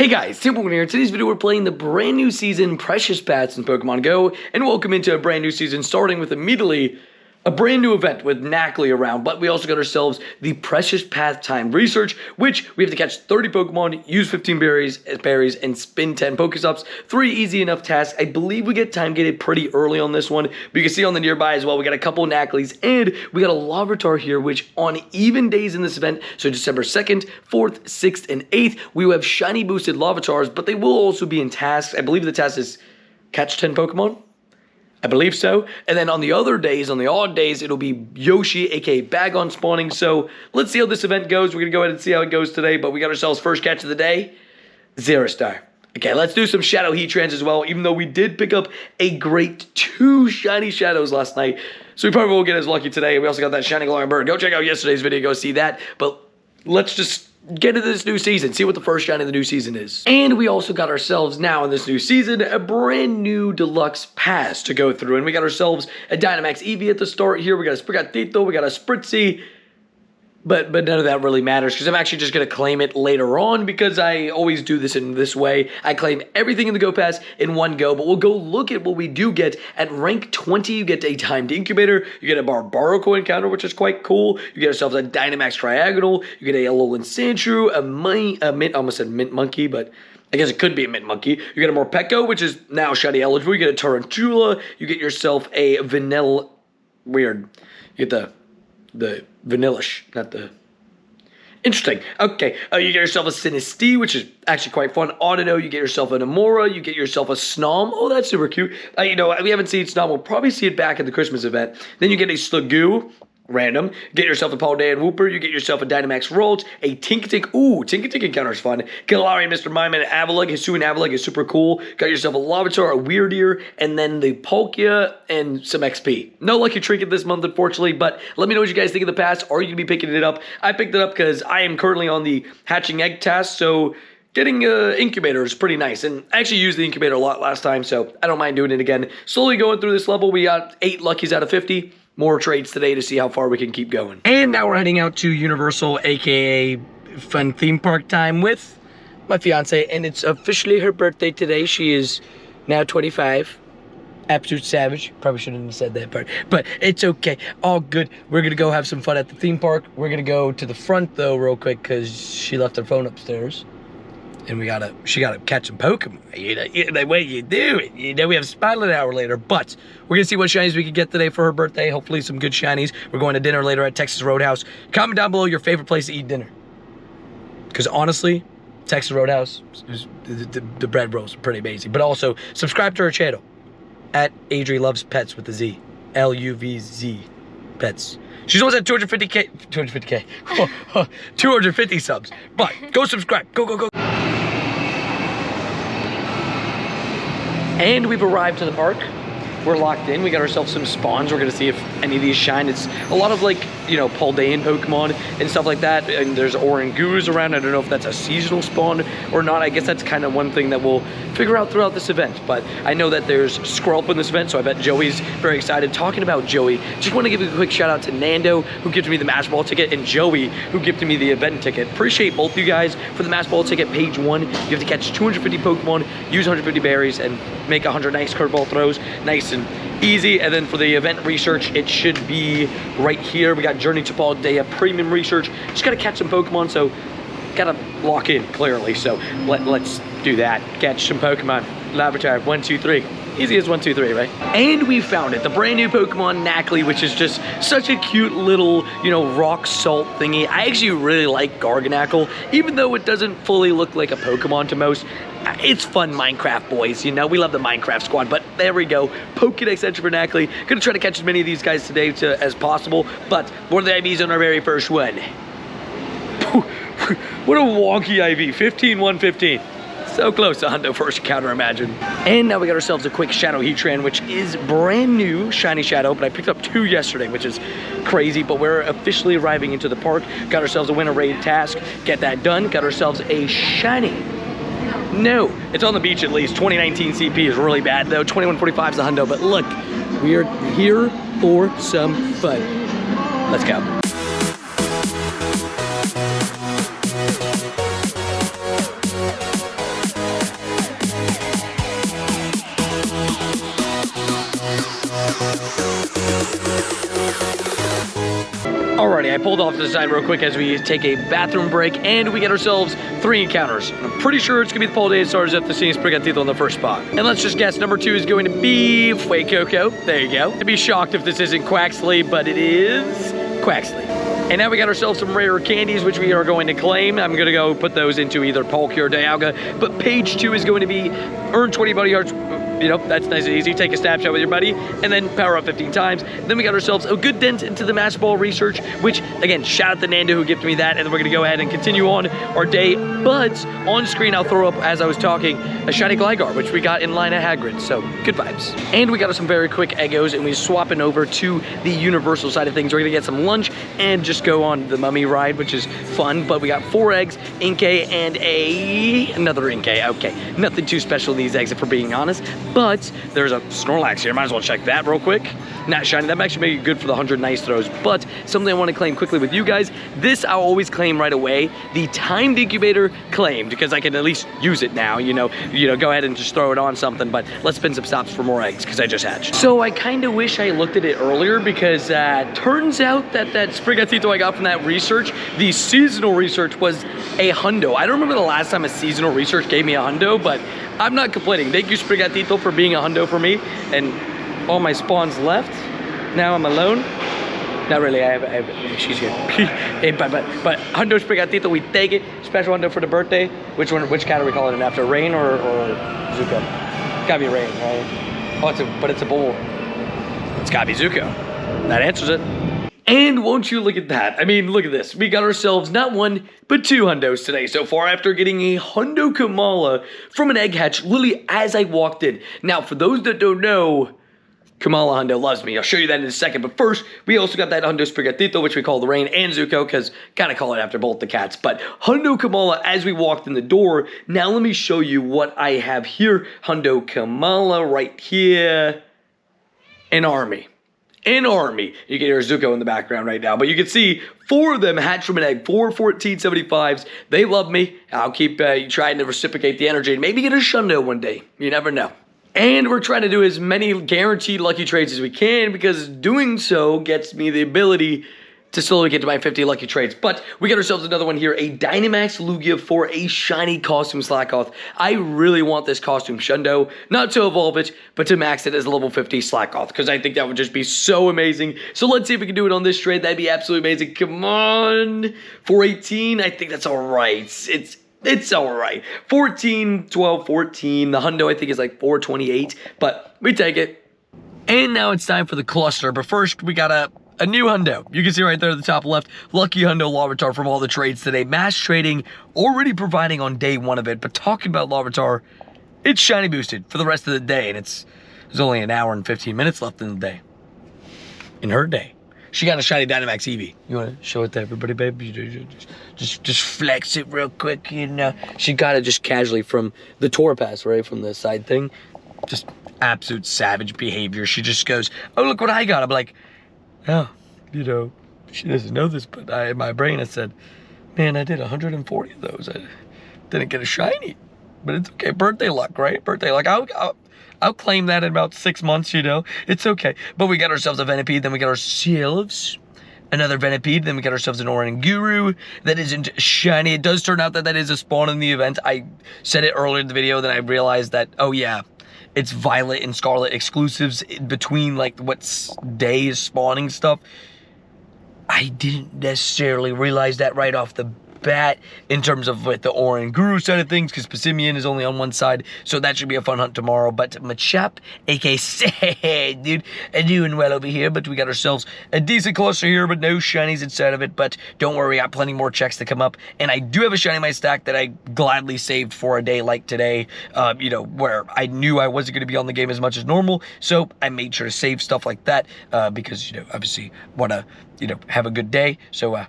Hey guys, Simple here. In today's video, we're playing the brand new season, Precious Paths in Pokemon Go, and welcome into a brand new season, starting with immediately a brand new event with Knackley around, but we also got ourselves the Precious Path Time Research, which we have to catch 30 Pokemon, use 15 berries, and spin 10 Pokestops. 3 easy enough tasks. I believe we get time gated pretty early on this one, but you can see on the nearby as well, we got a couple Knackleys, and we got a Larvitar here, which on even days in this event, so December 2nd, 4th, 6th, and 8th, we will have shiny boosted Larvitars, but they will also be in tasks. I believe the task is catch 10 Pokemon. I believe so. And then on the other days, on the odd days, it'll be Yoshi, aka Bagon spawning. So let's see how this event goes. We're going to go ahead and see how it goes today. But we got ourselves first catch of the day, 0 star. Okay, let's do some Shadow Heatrans as well, even though we did pick up a great 2 shiny Shadows last night. So we probably won't get as lucky today. We also got that shiny Galarian bird. Go check out yesterday's video, go see that. But let's just get into this new season, see what the first shiny of the new season is. And we also got ourselves now in this new season a brand new deluxe pass to go through. And we got ourselves a Dynamax Eevee at the start here. We got a Sprigatito, we got a Spritzy. But none of that really matters because I'm actually just going to claim it later on because I always do this in this way. I claim everything in the Go Pass in one go, but we'll go look at what we do get. At rank 20, you get a timed incubator, you get a Barbarico encounter, which is quite cool. You get yourselves a Dynamax Triagonal, you get a Alolan Sandshrew, I almost said Mint Monkey, but I guess it could be a Mint Monkey. You get a Morpeko, which is now shiny eligible. You get a Tarantula, you get yourself a Vanilla, weird, you get the Vanillish, not the... Interesting. Okay, you get yourself a Sinistea, which is actually quite fun. Audino, you get yourself an Amora, you get yourself a Snom. Oh, that's super cute. You know, we haven't seen Snom. We'll probably see it back at the Christmas event. Then you get a Slugoo, random. Get yourself a Paldean Wooper. You get yourself a Dynamax Rolt, a Tinkatink. Ooh, Tinkatink encounter is fun. Galarian, Mr. Mime, and Avalugg. Hisuian Avalugg is super cool. Got yourself a Larvitar, a Weirdeer, and then the Palkia and some XP. No lucky trinket this month, unfortunately, but let me know what you guys think of the pass. Are you going to be picking it up? I picked it up because I am currently on the hatching egg task, so getting an incubator is pretty nice, and I actually used the incubator a lot last time, so I don't mind doing it again. Slowly going through this level, we got 8 luckies out of 50. More trades today to see how far we can keep going. And now we're heading out to Universal, aka Fun Theme Park time with my fiance, and it's officially her birthday today. She is now 25. Absolute savage. Probably shouldn't have said that part, but it's okay. All good. We're gonna go have some fun at the theme park. We're gonna go to the front though real quick because she left her phone upstairs. And she gotta catch some Pokemon. You know, the way you do it. You know, we have Spotlight Hour later, but we're gonna see what shinies we can get today for her birthday. Hopefully some good shinies. We're going to dinner later at Texas Roadhouse. Comment down below your favorite place to eat dinner. Because honestly, Texas Roadhouse, the bread rolls are pretty amazing. But also, subscribe to her channel. At Adri Loves Pets with a Z. L-U-V-Z. Pets. She's almost at 250K. 250 subs. But go subscribe. Go, go, go. And we've arrived to the park. We're locked in. We got ourselves some spawns. We're going to see if any of these shine. It's a lot of, like, you know, Paldean Pokemon and stuff like that. And there's Orangoos around. I don't know if that's a seasonal spawn or not. I guess that's kind of one thing that we'll figure out throughout this event. But I know that there's Squirrel in this event, so I bet Joey's very excited. Talking about Joey, just want to give a quick shout out to Nando, who gifted me the Master Ball ticket, and Joey, who gifted me the event ticket. Appreciate both of you guys. For the Master Ball ticket, page 1, you have to catch 250 Pokemon, use 150 berries, and make 100 nice curveball throws. Nice and easy. And then for the event research, it should be right here. We got Journey to Paldea premium research. Just gotta catch some Pokemon, so gotta lock in clearly. So let's do that. Catch some Pokemon. Larvitar 1, 2, 3. Easy as 1, 2, 3, right? And we found it, the brand new Pokemon Knackley, which is just such a cute little, you know, rock salt thingy. I actually really like Garganacl, even though it doesn't fully look like a Pokemon to most. It's fun, Minecraft boys, you know, we love the Minecraft squad, but there we go. Pokédex entry for Knackley. Gonna try to catch as many of these guys today as possible, but what are the IVs on our very first one? What a wonky IV, 15, 115. So close to hundo first encounter, imagine. And now we got ourselves a quick Shadow Heatran, which is brand new shiny Shadow, but I picked up 2 yesterday, which is crazy, but we're officially arriving into the park. Got ourselves a winter raid task, get that done. Got ourselves a shiny. No, it's on the beach at least. 2019 CP is really bad though. 2145 is the hundo, but look, we are here for some fun. Let's go. Alrighty, I pulled off to the side real quick as we take a bathroom break, and we get ourselves 3 encounters. I'm pretty sure it's gonna be the Pole Day Stars if the Shinies Sprigatito on the first spot. And let's just guess number 2 is going to be Fuecoco. There you go. I'd be shocked if this isn't Quaxley, but it is Quaxley. And now we got ourselves some rare candies, which we are going to claim. I'm gonna go put those into either Polk or Dialga, but page 2 is going to be earn 20 buddy hearts. You know, that's nice and easy. Take a snapshot with your buddy and then power up 15 times. Then we got ourselves a good dent into the Master Ball research, which, again, shout out to Nando who gifted me that. And then we're going to go ahead and continue on our day. But on screen, I'll throw up, as I was talking, a shiny Gligar, which we got in line at Hagrid. So, good vibes. And we got us some very quick Eggos, and we're swapping over to the Universal side of things. We're going to get some lunch and just go on the Mummy ride, which is fun. But we got 4 eggs, Inkay, and another Inkay. Okay, nothing too special in these eggs, if we're being honest. But there's a Snorlax here. Might as well check that real quick. Not shiny. That actually make it good for the 100 nice throws. But something I want to claim quickly with you guys. This I'll always claim right away. The timed incubator claimed, because I can at least use it now. You know, go ahead and just throw it on something. But let's spin some stops for more eggs because I just hatched. So I kind of wish I looked at it earlier, because turns out that Sprigatito I got from that research, the seasonal research, was a hundo. I don't remember the last time a seasonal research gave me a hundo, but I'm not complaining. Thank you, Sprigatito, for being a hundo for me. And all my spawns left. Now I'm alone. Not really, she's here. Hey, but hundo Sprigatito, we take it. Special hundo for the birthday. Which cat are we calling it after? Rain or Zuko? It's gotta be Rain, right? Oh, but it's a bull. It's gotta be Zuko. That answers it. And won't you look at that? I mean, look at this. We got ourselves not 1, but 2 hundos today so far after getting a hundo Kamala from an egg hatch literally as I walked in. Now, for those that don't know, Kamala hundo loves me. I'll show you that in a second. But first, we also got that hundo Sprigatito, which we call the Rain, and Zuko, because kind of call it after both the cats. But hundo Kamala as we walked in the door. Now let me show you what I have here. Hundo Kamala right here. An army. An army. You can hear Zuko in the background right now, but you can see 4 of them hatched from an egg, 4 1475s. They love me. I'll keep trying to reciprocate the energy and maybe get a shundo one day. You never know. And we're trying to do as many guaranteed lucky trades as we can, because doing so gets me the ability to slowly get to my 50 lucky trades. But we got ourselves another one here, a Dynamax Lugia for a shiny costume Slackoth. I really want this costume Shundo, not to evolve it, but to max it as a level 50 Slackoth, because I think that would just be so amazing. So let's see if we can do it on this trade. That'd be absolutely amazing. Come on. 418, I think that's all right. It's all right. 14, 12, 14. The hundo, I think, is like 428, but we take it. And now it's time for the cluster. But first, we got a new hundo. You can see right there at the top left, Lucky Hundo Larvitar from all the trades today. Mass trading already providing on day 1 of it. But talking about Larvitar, it's shiny boosted for the rest of the day. And there's only an hour and 15 minutes left in the day. In her day. She got a shiny Dynamax Eevee. You want to show it to everybody, babe? Just flex it real quick, you know. She got it just casually from the tour pass, right? From the side thing. Just absolute savage behavior. She just goes, oh, look what I got. I'm like, oh, you know, she doesn't know this, but in my brain I said, man, I did 140 of those. I didn't get a shiny, but it's okay. Birthday luck, right? Birthday luck. I'll claim that in about 6 months, you know. It's okay. But we got ourselves a Venipede, then we got ourselves another Venipede, then we got ourselves an Oranguru that isn't shiny. It does turn out that is a spawn in the event. I said it earlier in the video, then I realized that, oh yeah, it's Violet and Scarlet exclusives between like what day is spawning stuff. I didn't necessarily realize that right off the bat in terms of like the Oranguru side of things, because Passimian is only on one side, so that should be a fun hunt tomorrow. But Machop, aka dude, doing well over here. But we got ourselves a decent cluster here, but no shinies inside of it. But don't worry, I got plenty more checks to come up, and I do have a shiny in my stack that I gladly saved for a day like today, you know, where I knew I wasn't going to be on the game as much as normal, so I made sure to save stuff like that, because, you know, obviously want to, you know, have a good day. So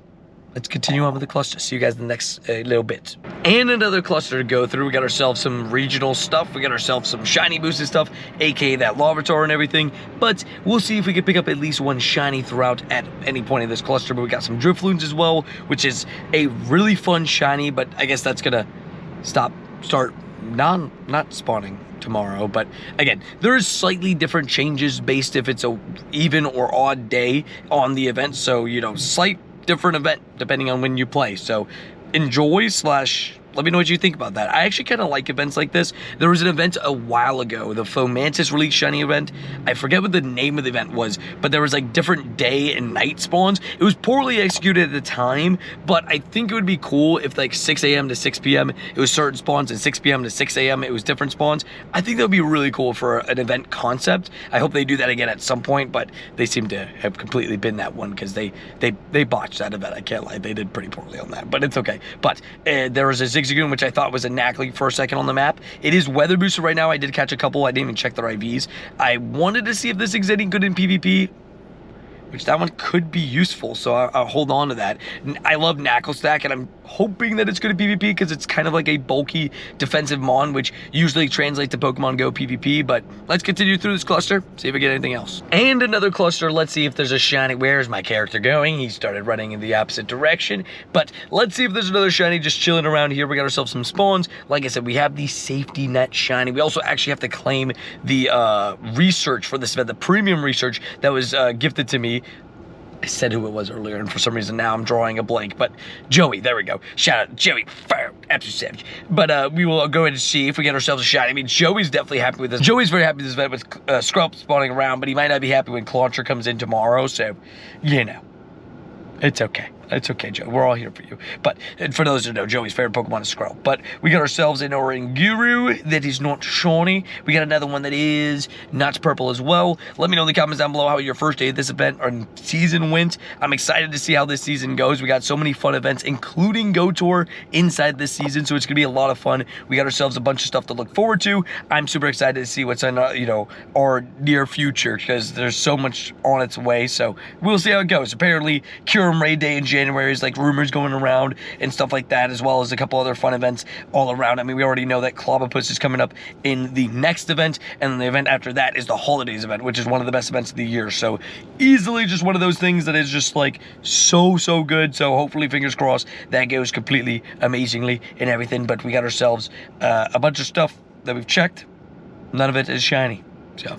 let's continue on with the cluster. See you guys in the next little bit. And another cluster to go through. We got ourselves some regional stuff. We got ourselves some shiny boosted stuff, aka that Larvitar and everything. But we'll see if we can pick up at least 1 shiny throughout at any point in this cluster. But we got some Drifloons as well, which is a really fun shiny. But I guess that's gonna start not spawning tomorrow. But again, there is slightly different changes based if it's a even or odd day on the event. So, you know, slight different event depending on when you play. So enjoy / let me know what you think about that. I actually kind of like events like this. There was an event a while ago, the Fomantis Release Shiny event. I forget what the name of the event was, but there was like different day and night spawns. It was poorly executed at the time, but I think it would be cool if like 6 a.m. to 6 p.m. it was certain spawns, and 6 p.m. to 6 a.m. it was different spawns. I think that would be really cool for an event concept. I hope they do that again at some point, but they seem to have completely been that one because they botched that event. I can't lie, they did pretty poorly on that, but it's okay. But there was a Zigzagoon, which I thought was a Knackley for a second on the map. It is weather boosted right now. I did catch a couple. I didn't even check their IVs. I wanted to see if this is any good in PvP, which that one could be useful, so I'll hold on to that. I love Knackle Stack, and I'm hoping that it's good at PvP because it's kind of like a bulky defensive mon, which usually translates to Pokemon Go PvP, but let's continue through this cluster, see if we get anything else. And another cluster, let's see if there's a shiny. Where's my character going? He started running in the opposite direction, but let's see if there's another shiny just chilling around here. We got ourselves some spawns. Like I said, we have the safety net shiny. We also actually have to claim the research for this event, the premium research that was gifted to me. I said who it was earlier, and for some reason now I'm drawing a blank, but Joey, there we go. Shout out Joey, fire, absolute savage. But we will go ahead and see if we get ourselves a shot. I mean, Joey's definitely happy with this. Joey's very happy with this event with Skrelp spawning around, but he might not be happy when Clauncher comes in tomorrow, so, you know, it's okay. It's okay, Joe. We're all here for you. But for those who know, Joey's favorite Pokemon is Skrelp. But we got ourselves an Oranguru that is not shiny. We got another one that is not purple as well. Let me know in the comments down below how your first day of this event or season went. I'm excited to see how this season goes. We got so many fun events, including Go Tour inside this season, so it's going to be a lot of fun. We got ourselves a bunch of stuff to look forward to. I'm super excited to see what's in our near future because there's so much on its way. So we'll see how it goes. Apparently, Kyurem Raid Day in January is like rumors going around and stuff like that, as well as a couple other fun events all around. I mean, we already know that Clobbopus is coming up in the next event, and then the event after that is the Holidays event, which is one of the best events of the year. So easily just one of those things that is just like so good. So hopefully, fingers crossed, that goes completely amazingly and everything. But we got ourselves a bunch of stuff that we've checked. None of it is shiny. So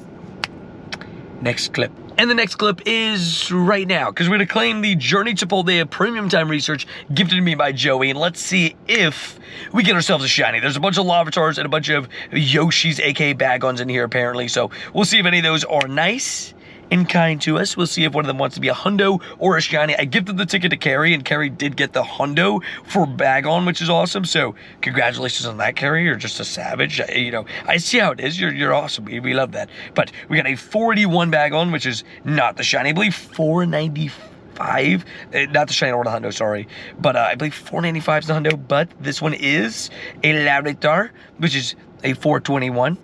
next clip. And the next clip is right now, because we're going to claim the Journey to Paldea Premium Time Research gifted to me by Joey, and let's see if we get ourselves a shiny. There's a bunch of Larvitars and a bunch of Yoshis, aka Bagons, in here apparently, so we'll see if any of those are nice and kind to us. We'll see if one of them wants to be a hundo or a shiny. I gifted the ticket to Carrie, and Carrie did get the hundo for Bagon, which is awesome. So congratulations on that, Carrie. You're just a savage. I see how it is. You're awesome. We love that. But we got a 41 Bagon, which is not the shiny. I believe 495. Not the shiny or the hundo, sorry. But I believe 495 is the hundo. But this one is a Larvitar, which is a 421.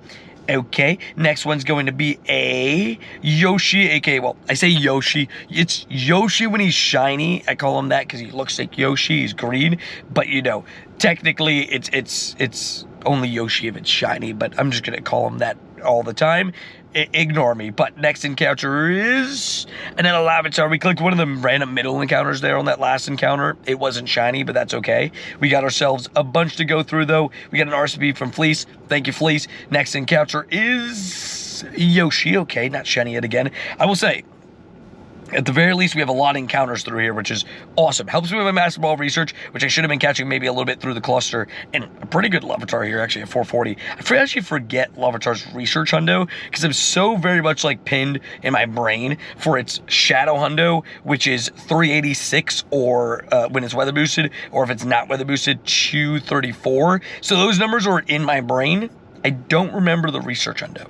Okay, next one's going to be a Yoshi, aka, well, I say Yoshi. It's Yoshi when he's shiny. I call him that because he looks like Yoshi. He's green, but technically it's only Yoshi if it's shiny. But I'm just gonna call him that all the time. Ignore me. But next encounter is another Larvitar. We clicked one of the random middle encounters there on that last encounter. It wasn't shiny, but that's okay. We got ourselves a bunch to go through, though. We got an RCB from Fleece. Thank you, Fleece. Next encounter is Yoshi. Okay, not shiny yet again. I will say, at the very least, we have a lot of encounters through here, which is awesome. Helps me with my Master Ball research, which I should have been catching maybe a little bit through the cluster. And a pretty good Larvitar here, actually, at 440. I actually forget Larvitar's research hundo, because I'm so very much, like, pinned in my brain for its Shadow hundo, which is 386, or when it's weather boosted, or if it's not weather boosted, 234. So those numbers are in my brain. I don't remember the research hundo,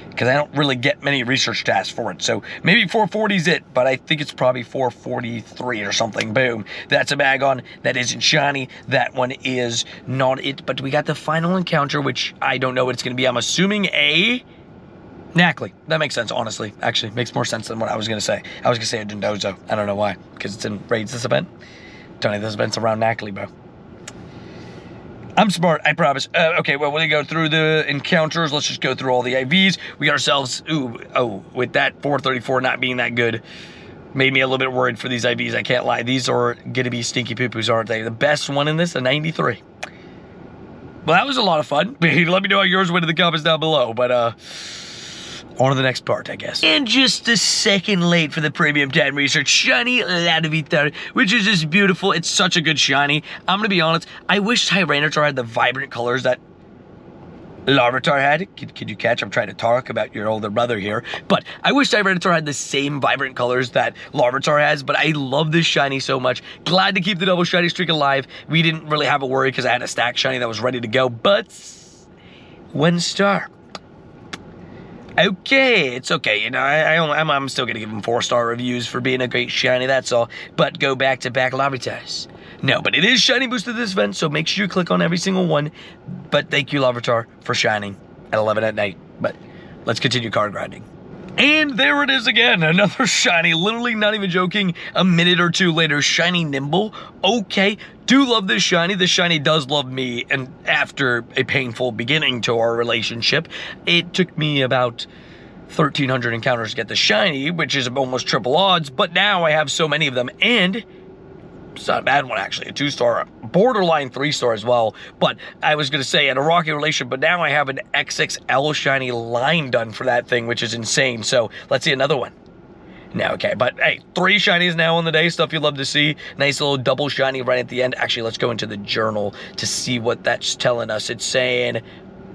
because I don't really get many research tasks for it. So maybe 440 is it, but I think it's probably 443 or something. Boom. That's a Bagon. That isn't shiny. That one is not it. But we got the final encounter, which I don't know what it's going to be. I'm assuming a Knackley. That makes sense, honestly. Actually, makes more sense than what I was going to say. I was going to say a Dondozo. I don't know why, because it's in raids this event. Tony, this event's around Knackley, bro. I'm smart, I promise. Okay, well, we're gonna go through the encounters. Let's just go through all the IVs. We got ourselves, with that 434 not being that good, made me a little bit worried for these IVs, I can't lie. These are gonna be stinky poo-poos, aren't they? The best one in this, a 93. Well, that was a lot of fun. Let me know how yours went in the comments down below. But, On to the next part, I guess. And just a second late for the premium time research, shiny Lavatar, which is just beautiful. It's such a good shiny. I'm gonna be honest, I wish Tyranitar had the vibrant colors that Larvitar had. Could you catch? I'm trying to talk about your older brother here. But I wish Tyranitar had the same vibrant colors that Larvitar has, but I love this shiny so much. Glad to keep the double shiny streak alive. We didn't really have a worry because I had a stack shiny that was ready to go, but 1 star. Okay, it's okay. You know, I'm still gonna give him 4-star reviews for being a great shiny, that's all. But go back-to-back Larvitars. No, but it is shiny boosted this event, so make sure you click on every single one. But thank you, Larvitar, for shining at 11 at night. But let's continue card grinding. And there it is again, another shiny, literally not even joking, a minute or two later, shiny Nimble. Okay, do love this shiny. This shiny does love me, and after a painful beginning to our relationship, it took me about 1,300 encounters to get the shiny, which is almost triple odds, but now I have so many of them, and it's not a bad one, actually. A 2-star, borderline 3-star as well. But I was going to say, I had a rocky relation, but now I have an XXL shiny line done for that thing, which is insane. So let's see another one. Now, okay, but hey, 3 shinies now on the day, stuff you love to see. Nice little double shiny right at the end. Actually, let's go into the journal to see what that's telling us. It's saying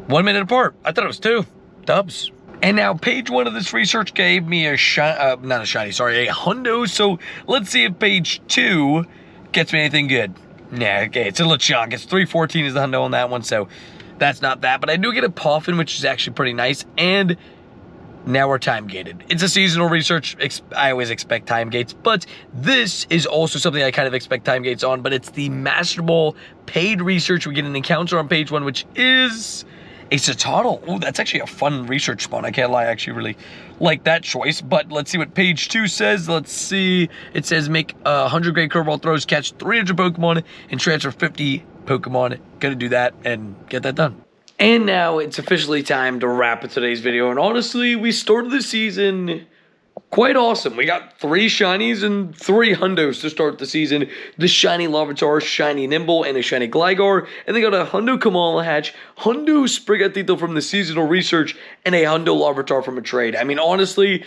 1 minute apart. I thought it was 2. Dubs. And now page 1 of this research gave me a not a shiny, sorry, a hundo. So let's see if page 2 gets me anything good. Nah, okay, it's a Lechonk. It's 314 is the hundo on that one, so that's not that. But I do get a Puffin, which is actually pretty nice. And now we're time gated. It's a seasonal research. I always expect time gates, but this is also something I kind of expect time gates on. But it's the Master Ball paid research. We get an encounter on page 1, which is a Citadel. Oh, that's actually a fun research spawn. I can't lie, I actually really like that choice. But let's see what page 2 says. Let's see. It says make 100 great curveball throws, catch 300 Pokemon, and transfer 50 Pokemon. Gonna do that and get that done. And now it's officially time to wrap up today's video. And honestly, we started the season quite awesome. We got 3 shinies and 3 hundos to start the season. The shiny Larvitar, shiny Nimble, and a shiny Gligar. And they got a hundo Kamala Hatch, hundo Sprigatito from the seasonal research, and a hundo Larvitar from a trade. I mean, honestly,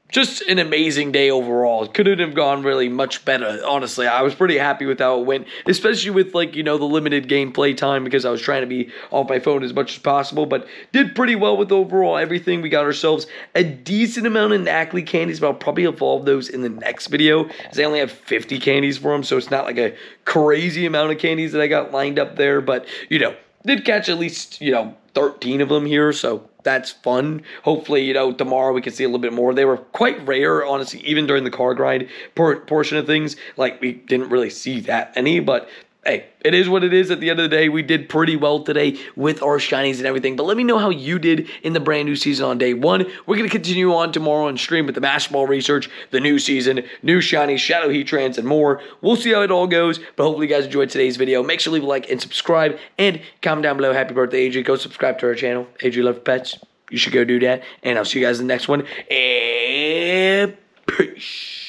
just an amazing day overall. It couldn't have gone really much better, honestly. I was pretty happy with how it went, especially with, like, you know, the limited gameplay time because I was trying to be off my phone as much as possible, but did pretty well with overall everything. We got ourselves a decent amount of Knackley candies, but I'll probably evolve those in the next video, as I only have 50 candies for them, so it's not like a crazy amount of candies that I got lined up there, but, you know, did catch at least, you know, 13 of them here, so that's fun. Hopefully, you know, tomorrow we can see a little bit more. They were quite rare, honestly, even during the car grind portion of things. Like, we didn't really see that many, but hey, it is what it is. At the end of the day, we did pretty well today with our shinies and everything. But let me know how you did in the brand new season on day 1. We're going to continue on tomorrow on stream with the Master Ball research, the new season, new shinies, shadow heatrans, and more. We'll see how it all goes. But hopefully you guys enjoyed today's video. Make sure to leave a like and subscribe. And comment down below, happy birthday, Adri. Go subscribe to our channel. Adri Love Pets. You should go do that. And I'll see you guys in the next one. And peace.